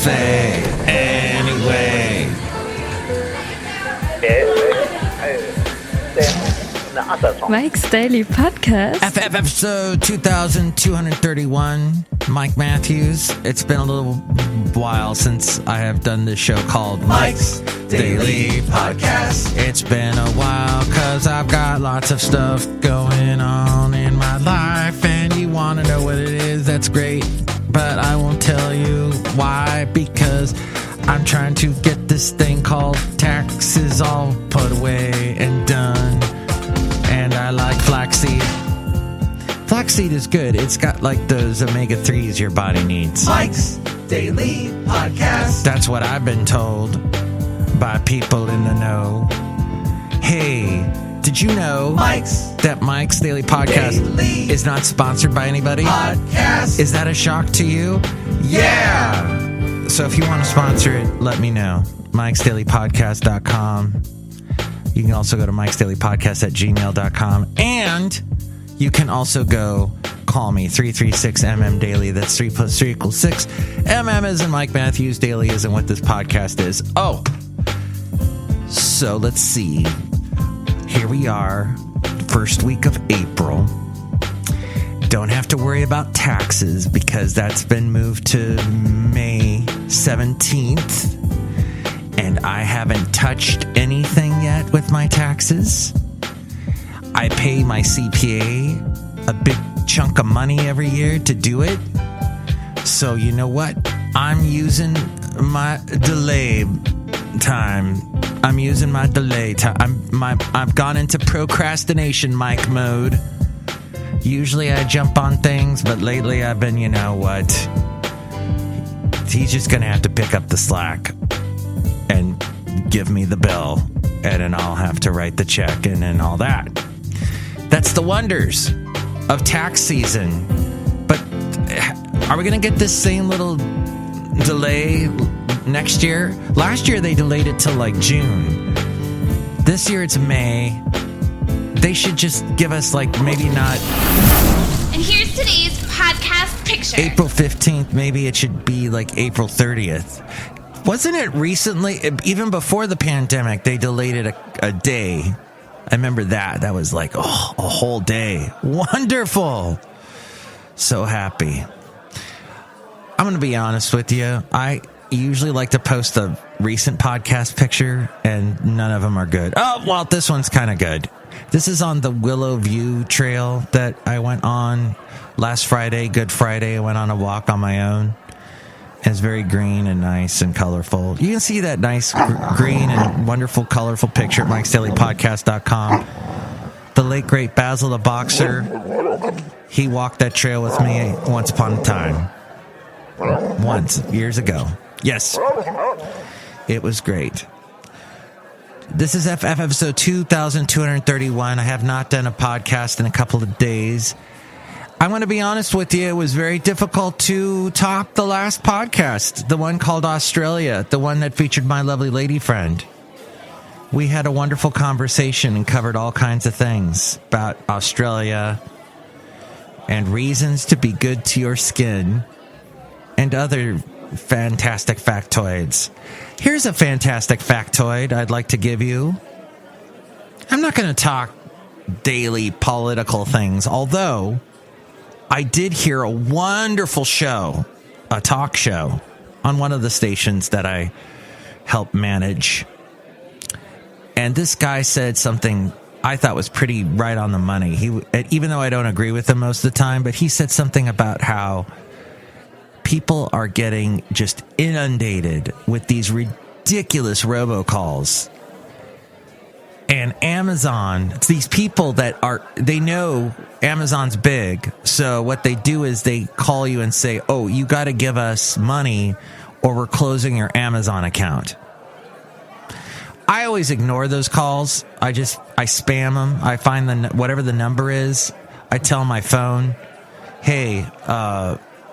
say anyway. Mike's Daily Podcast. Episode 2231. Mike Matthews. It's been a little while since I have done this show called Mike's Daily Podcast. It's been a while because I've got lots of stuff going on in my life, and you want to know what it is. That's great, but I won't tell you why, because I'm trying to get this thing called taxes all put away and done. And I like flaxseed. Flaxseed is good. It's got like those omega-3s your body needs. Mike's Daily Podcast. That's what I've been told by people in the know. Hey, did you know that Mike's Daily Podcast is not sponsored by anybody? Podcast. Is that a shock to you? Yeah! So if you want to sponsor it, let me know. MikesDailyPodcast.com. You can also go to MikesDailyPodcast@gmail.com. And you can also go call me, 336MM Daily. That's 3 + 3 = 6. MM isn't Mike Matthews. Daily isn't what this podcast is. Oh, so let's see. Here we are, first week of April. Don't have to worry about taxes because that's been moved to May 17th. And I haven't touched anything yet with my taxes. I pay my CPA a big chunk of money every year to do it. So you know what? I'm using my delay time. I've gone into procrastination, Mike mode. Usually I jump on things, but lately I've been, you know what? He's just going to have to pick up the slack and give me the bill, and then I'll have to write the check and all that. That's the wonders of tax season. But are we going to get this same little delay next year? Last year they delayed it till like June. This year it's May. They should just give us like maybe not. And here's today's podcast picture. April 15th, maybe it should be like April 30th. Wasn't it recently, even before the pandemic, they delayed it a day? I remember that. That was like, a whole day. Wonderful. So happy. I'm going to be honest with you. I usually like to post a recent podcast picture, and none of them are good. Oh, well, this one's kind of good. This is on the Willow View Trail that I went on last Friday, Good Friday. I went on a walk on my own. It's very green and nice and colorful. You can see that nice green and wonderful, colorful picture at MikesDailyPodcast.com. The late, great Basil the Boxer, he walked that trail with me once upon a time. Once, years ago. Yes. It was great. This is episode 2231. I have not done a podcast in a couple of days. I'm going to be honest with you. It was very difficult to top the last podcast, the one called Australia, the one that featured my lovely lady friend. We had a wonderful conversation and covered all kinds of things about Australia and reasons to be good to your skin and other fantastic factoids. Here's a fantastic factoid I'd like to give you. I'm not going to talk daily political things, although I did hear a wonderful show, a talk show, on one of the stations that I help manage. And this guy said something I thought was pretty right on the money. Even though I don't agree with him most of the time, but he said something about how people are getting just inundated with these ridiculous robocalls. And Amazon, it's these people that they know Amazon's big. So what they do is they call you and say, oh, you got to give us money or we're closing your Amazon account. I always ignore those calls. I spam them. I find whatever the number is. I tell my phone, hey,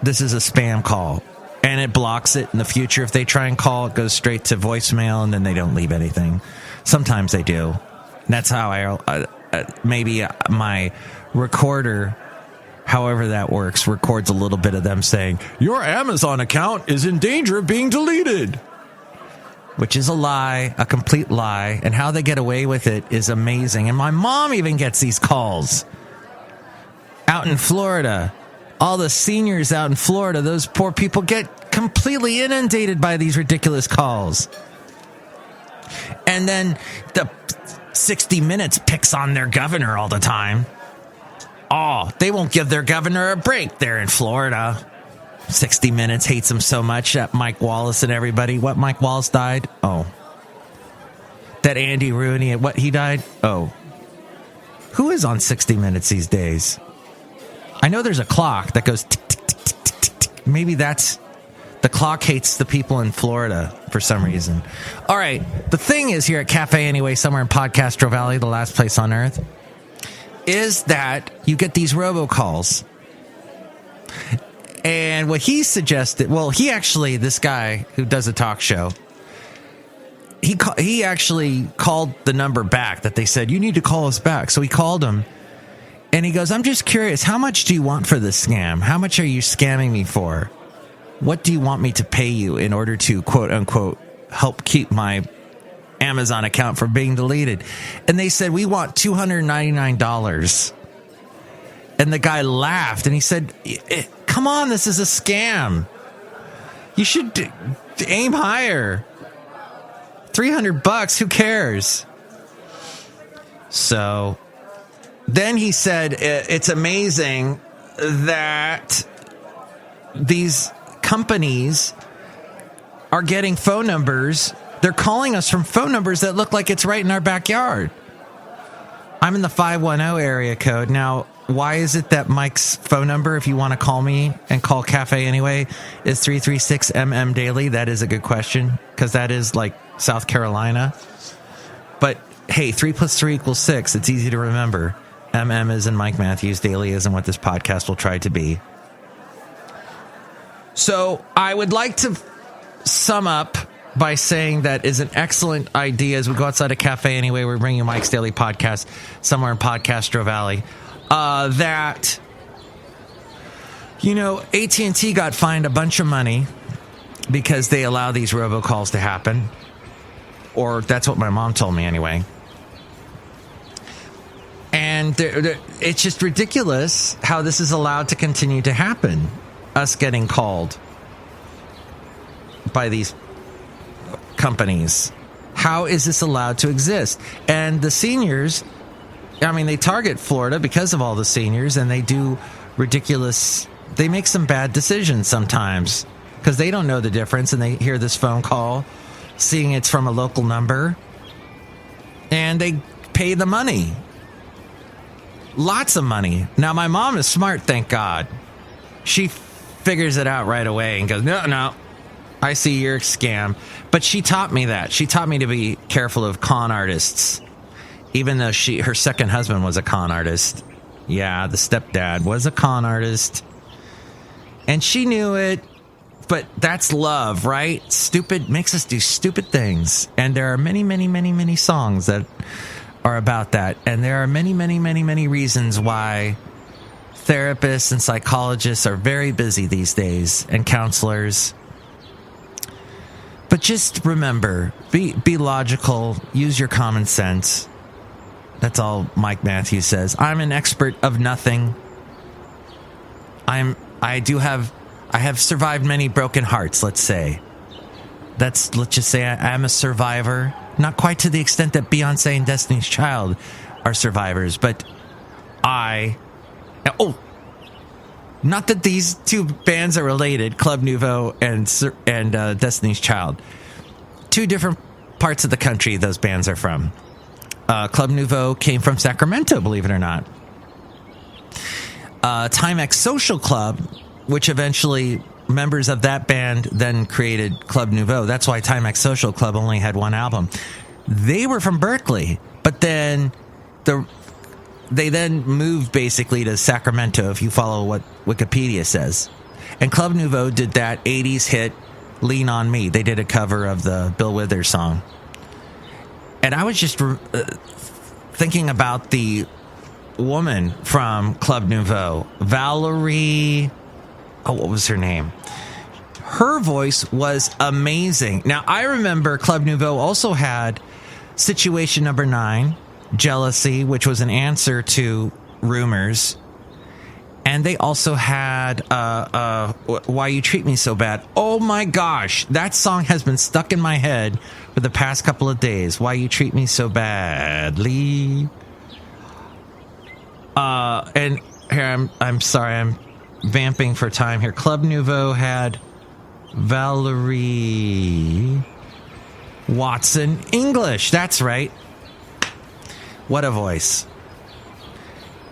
this is a spam call. And it blocks it in the future. If they try and call, it goes straight to voicemail and then they don't leave anything. Sometimes they do. And that's how maybe my recorder however that works, records a little bit of them saying, "Your Amazon account is in danger of being deleted." Which is a lie, a complete lie. And how they get away with it is amazing. And my mom even gets these calls. Out in Florida, all the seniors out in Florida, those poor people get completely inundated by these ridiculous calls. And then the 60 Minutes picks on their governor all the time. Oh, they won't give their governor a break there in Florida. 60 Minutes hates him so much, that Mike Wallace and everybody. What, Mike Wallace died? Oh. That Andy Rooney, what, he died? Oh. Who is on 60 Minutes these days? I know there's a clock that goes tick, tick, tick, tick, tick, tick. Maybe that's... The clock hates the people in Florida for some reason. All right. The thing is here at Cafe Anyway, somewhere in Podcastro Valley, the last place on earth, is that you get these robocalls. And what he suggested, well, he actually, this guy who does a talk show, he actually called the number back that they said, "You need to call us back." So he called him. And he goes, "I'm just curious, how much do you want for this scam? How much are you scamming me for? What do you want me to pay you in order to, quote unquote, help keep my Amazon account from being deleted?" And they said, "We want $299. And the guy laughed and he said, "Come on, this is a scam. You should aim higher. $300, who cares?" So then he said, "It's amazing that these companies are getting phone numbers. They're calling us from phone numbers that look like it's right in our backyard." I'm in the 510 area code. Now, why is it that Mike's phone number, if you want to call me and call Cafe Anyway, is 336 Daily? That is a good question, because that is like South Carolina. But hey, 3 + 3 = 6. It's easy to remember. is in Mike Matthews. Daily is in what this podcast will try to be. So I would like to sum up by saying that is an excellent idea as we go outside a Cafe Anyway. We're bringing you Mike's Daily Podcast somewhere in Podcastro Valley. That, you know, AT&T got fined a bunch of money because they allow these robocalls to happen. Or that's what my mom told me anyway. And it's just ridiculous how this is allowed to continue to happen. Us getting called by these companies. How is this allowed to exist? And the seniors, I mean, they target Florida because of all the seniors, and they do ridiculous, they make some bad decisions sometimes because they don't know the difference, and they hear this phone call, seeing it's from a local number, and they pay the money. Lots of money. Now, my mom is smart, thank God. She figures it out right away and goes, no, I see you're a scam. But she taught me that. She taught me to be careful of con artists, even though her second husband was a con artist. Yeah, the stepdad was a con artist. And she knew it, but that's love, right? Stupid makes us do stupid things. And there are many, many, many, many songs that are about that. And there are many, many, many, many reasons why therapists and psychologists are very busy these days, and counselors. But just remember, be logical, use your common sense. That's all Mike Matthews says. I'm an expert of nothing. I have survived many broken hearts, let's say. Let's just say I'm a survivor. Not quite to the extent that Beyonce and Destiny's Child are survivors, but not that these two bands are related, Club Nouveau and Destiny's Child. Two different parts of the country those bands are from. Club Nouveau came from Sacramento, believe it or not. Timex Social Club, which eventually members of that band then created Club Nouveau. That's why Timex Social Club only had one album. They were from Berkeley, but then they then moved basically to Sacramento, if you follow what Wikipedia says. And Club Nouveau did that 80s hit, Lean On Me. They did a cover of the Bill Withers song. And I was just thinking about the woman from Club Nouveau, Valerie. Oh, what was her name? Her voice was amazing. Now, I remember Club Nouveau also had Situation Number 9, Jealousy, which was an answer to Rumors. And they also had Why You Treat Me So Bad. Oh my gosh, that song has been stuck in my head for the past couple of days. Why You Treat Me So Badly. And here, I'm sorry, I'm vamping for time here. Club Nouveau had Valerie Watson English. That's right. What a voice.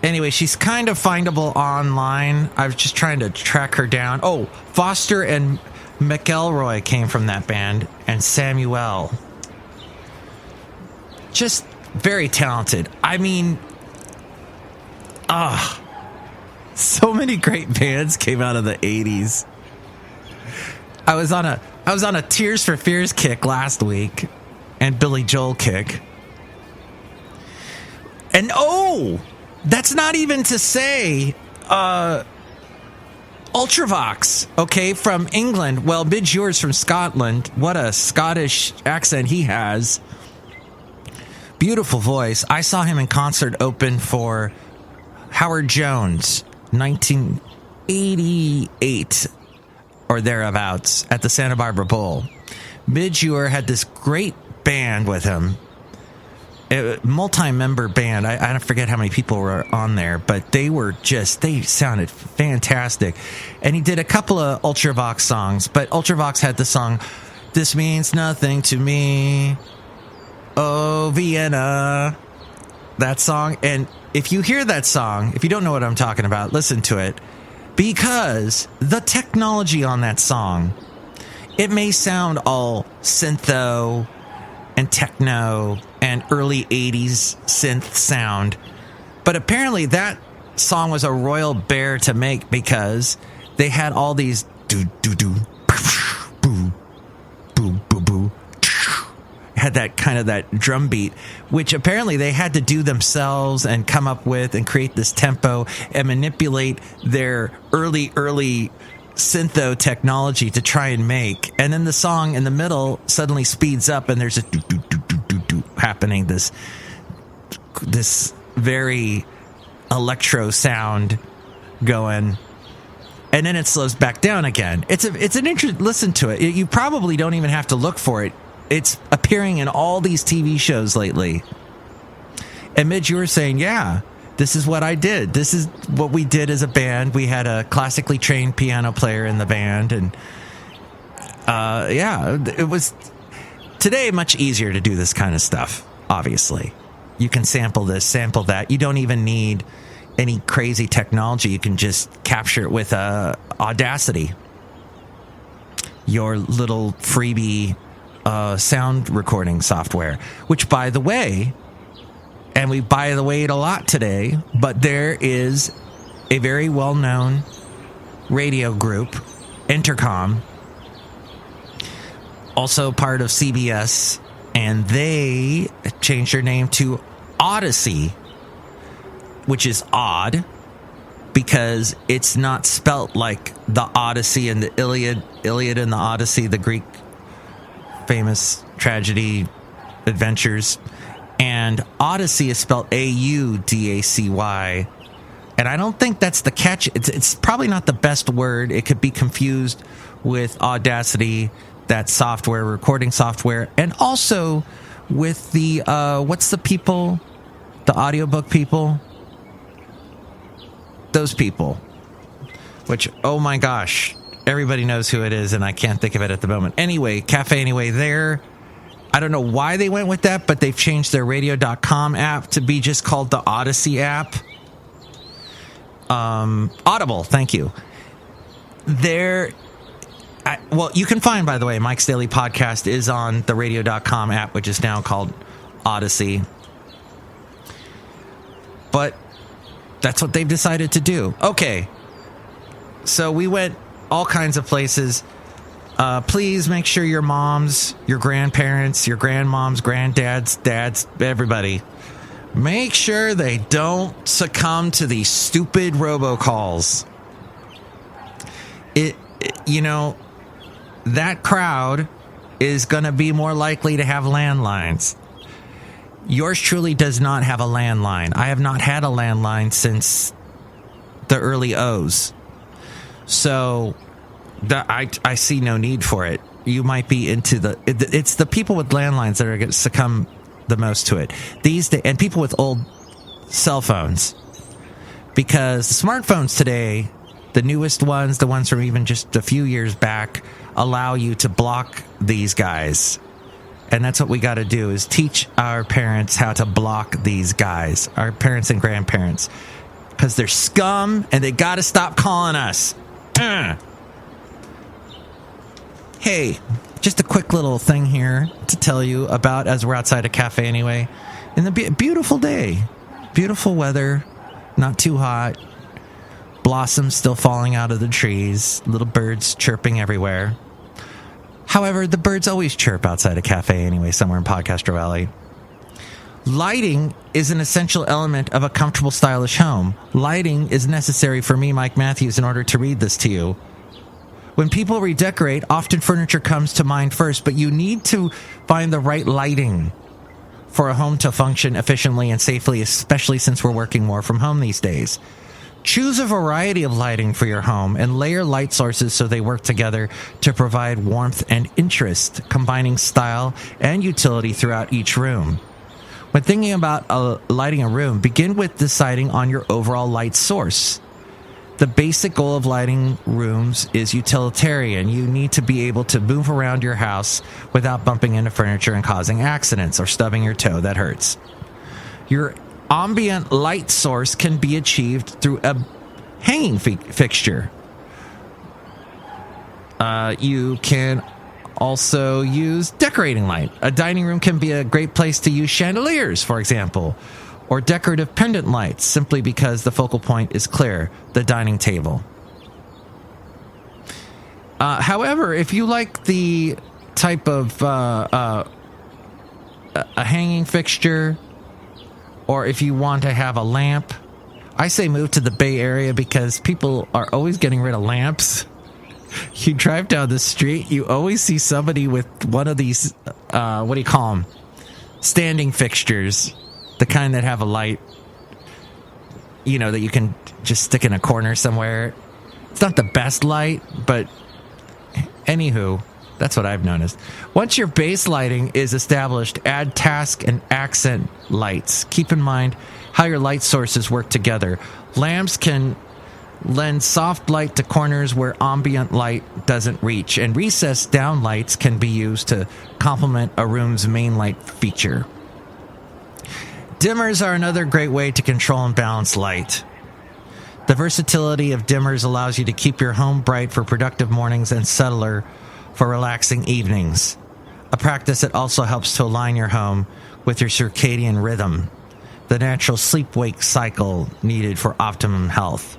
Anyway, she's kind of findable online. I was just trying to track her down. Oh, Foster and McElroy came from that band, and Samuel. Just very talented. I mean, so many great bands came out of the 80s. I was on a Tears for Fears kick last week, and Billy Joel kick. And that's not even to say Ultravox, okay, from England. Well, Midge Ures from Scotland. What a Scottish accent he has. Beautiful voice. I saw him in concert open for Howard Jones, 1988 or thereabouts, at the Santa Barbara Bowl. Midge Ure had this great band with him. Multi-member band. I don't forget how many people were on there, but they sounded fantastic. And he did a couple of Ultravox songs, but Ultravox had the song, This Means Nothing to Me, Oh, Vienna, that song. And if you hear that song, if you don't know what I'm talking about, listen to it, because the technology on that song, it may sound all syntho and techno and early 80s synth sound, but apparently that song was a royal bear to make because they had all these do do do boo boo boo boo, had that kind of that drum beat, which apparently they had to do themselves and come up with and create this tempo and manipulate their early syntho technology to try and make. And then the song in the middle suddenly speeds up and there's a do do do do do do happening, this very electro sound going, and then it slows back down again. It's an interest. Listen to it. You probably don't even have to look for it. It's appearing in all these TV shows lately. And Midge, you were saying, yeah, this is what I did. This is what we did as a band. We had a classically trained piano player in the band. And it was today much easier to do this kind of stuff, obviously. You can sample this, sample that. You don't even need any crazy technology. You can just capture it with Audacity, your little freebie sound recording software, which, by the way, and we by the way it a lot today, but there is a very well-known radio group, Intercom, also part of CBS, and they changed their name to Odyssey, which is odd because it's not spelt like the Odyssey and the Iliad and the Odyssey, the Greek famous tragedy adventures. And Odyssey is spelled Audacy, and I don't think that's the catch. It's probably not the best word. It could be confused with Audacity, that software, recording software, and also with the what's the people, the audiobook people, those people, which, oh my gosh, everybody knows who it is, and I can't think of it at the moment. Anyway, Cafe Anyway, there. I don't know why they went with that, but they've changed their radio.com app to be just called the Odyssey app. Audible, thank you. You can find, by the way, Mike's Daily Podcast is on the radio.com app, which is now called Odyssey. But that's what they've decided to do. Okay. So we went all kinds of places. Please make sure your moms, your grandparents, your grandmoms, granddads, dads, everybody Make sure they don't succumb to these stupid robocalls. That crowd is going to be more likely to have landlines. Yours truly does not have a landline. I have not had a landline since the early O's. So I see no need for it. You might be into it's the people with landlines that are going to succumb the most to it. And people with old cell phones. Because the smartphones today, the newest ones, the ones from even just a few years back, allow you to block these guys. And that's what we got to do, is teach our parents how to block these guys, our parents and grandparents, because they're scum and they got to stop calling us. Hey, just a quick little thing here to tell you about as we're outside a cafe anyway. In the beautiful day, beautiful weather, not too hot, blossoms still falling out of the trees, little birds chirping everywhere. However, the birds always chirp outside a cafe anyway, somewhere in Podcastro Valley. Lighting is an essential element of a comfortable, stylish home. Lighting is necessary for me, Mike Matthews, in order to read this to you. When people redecorate, often furniture comes to mind first, but you need to find the right lighting for a home to function efficiently and safely, especially since we're working more from home these days. Choose a variety of lighting for your home and layer light sources so they work together to provide warmth and interest, combining style and utility throughout each room. When thinking about lighting a room, begin with deciding on your overall light source. The basic goal of lighting rooms is utilitarian. You need to be able to move around your house without bumping into furniture and causing accidents or stubbing your toe. That hurts. Your ambient light source can be achieved through a hanging fixture. You can also use decorating light. A dining room can be a great place to use chandeliers, for example, or decorative pendant lights, simply because the focal point is clear, the dining table. However, if you like the type of a hanging fixture, or if you want to have a lamp, I say move to the Bay Area because people are always getting rid of lamps. You drive down the street, you always see somebody with one of these, what do you call them? Standing fixtures. The kind that have a light, that you can just stick in a corner somewhere. It's not the best light, but anywho, that's what I've noticed. Once your base lighting is established, add task and accent lights. Keep in mind how your light sources work together. Lamps can lend soft light to corners where ambient light doesn't reach, and recessed down lights can be used to complement a room's main light feature. Dimmers are another great way to control and balance light. The versatility of dimmers allows you to keep your home bright for productive mornings and subtler for relaxing evenings. A practice that also helps to align your home with your circadian rhythm, the natural sleep-wake cycle needed for optimum health.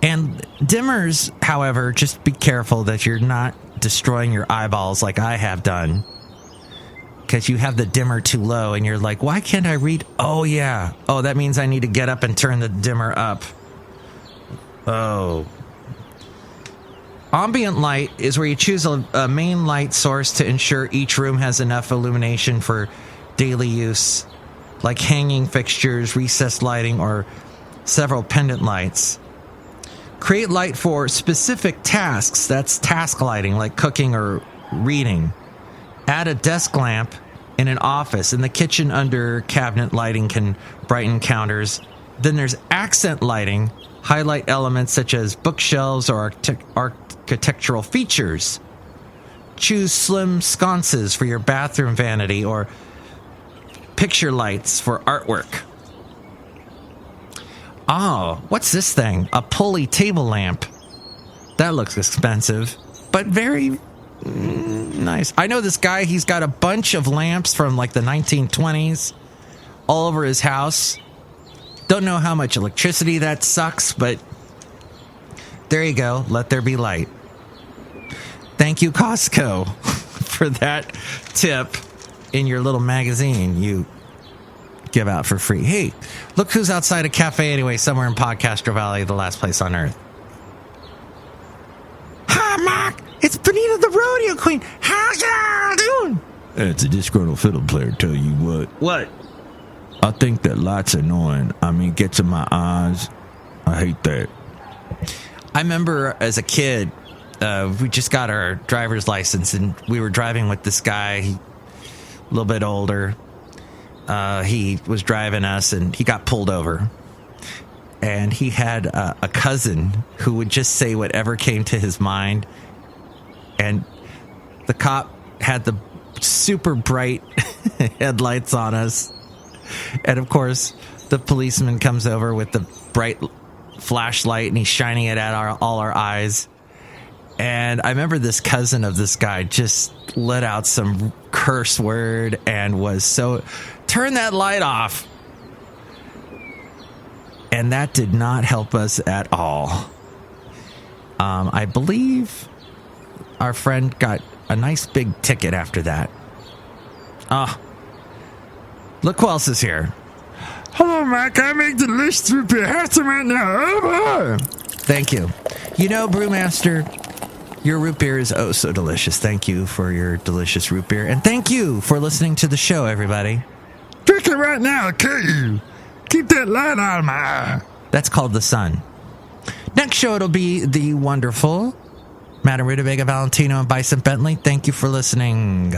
And dimmers, however, just be careful that you're not destroying your eyeballs like I have done. Because you have the dimmer too low and you're like, why can't I read? Oh, yeah. Oh, that means I need to get up and turn the dimmer up. Oh. Ambient light is where you choose a main light source to ensure each room has enough illumination for daily use, like hanging fixtures, recessed lighting, or several pendant lights. Create light for specific tasks. That's task lighting, like cooking or reading. Add a desk lamp in an office. In the kitchen, under cabinet lighting can brighten counters. Then there's accent lighting, highlight elements such as bookshelves or architectural features. Choose slim sconces for your bathroom vanity or picture lights for artwork. Oh, what's this thing? A pulley table lamp. That looks expensive, but very nice. I know this guy, he's got a bunch of lamps from like the 1920s all over his house. Don't know how much electricity that sucks, but there you go. Let there be light. Thank you, Costco, for that tip in your little magazine, you give out for free. Hey, look who's outside a cafe anyway, somewhere in Podcastro Valley, the last place on earth. Hi, Mac. It's Benita the Rodeo Queen. How y'all doing? It's a disgruntled fiddle player, tell you what. What? I think that light's annoying. I mean, it gets in my eyes. I hate that. I remember as a kid, we just got our driver's license, and we were driving with this guy, a little bit older. He was driving us, and he got pulled over. And he had a cousin who would just say whatever came to his mind. And the cop had the super bright headlights on us. And, of course, the policeman comes over with the bright flashlight, and he's shining it at all our eyes. And I remember this cousin of this guy just let out some curse word and was so, turn that light off. And that did not help us at all. I believe our friend got a nice big ticket after that. Look who else is here. Hello, Mike. I make delicious root beer. Have some right now. Thank you. You know, Brewmaster, your root beer is oh so delicious. Thank you for your delicious root beer. And thank you for listening to the show, everybody. Drink it right now. I'll kill you. Keep that light out of my eye. That's called the sun. Next show, it'll be the wonderful Madame Rootabega, Valentino, and Bison Bentley. Thank you for listening.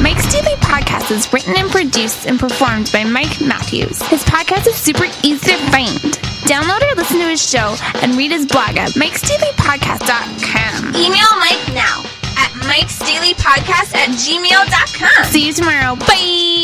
Mike's Daily Podcast is written and produced and performed by Mike Matthews. His podcast is super easy to find. Download or listen to his show and read his blog at MikesDailyPodcast.com. Email Mike now at MikesDailyPodcast@gmail.com. See you tomorrow. Bye!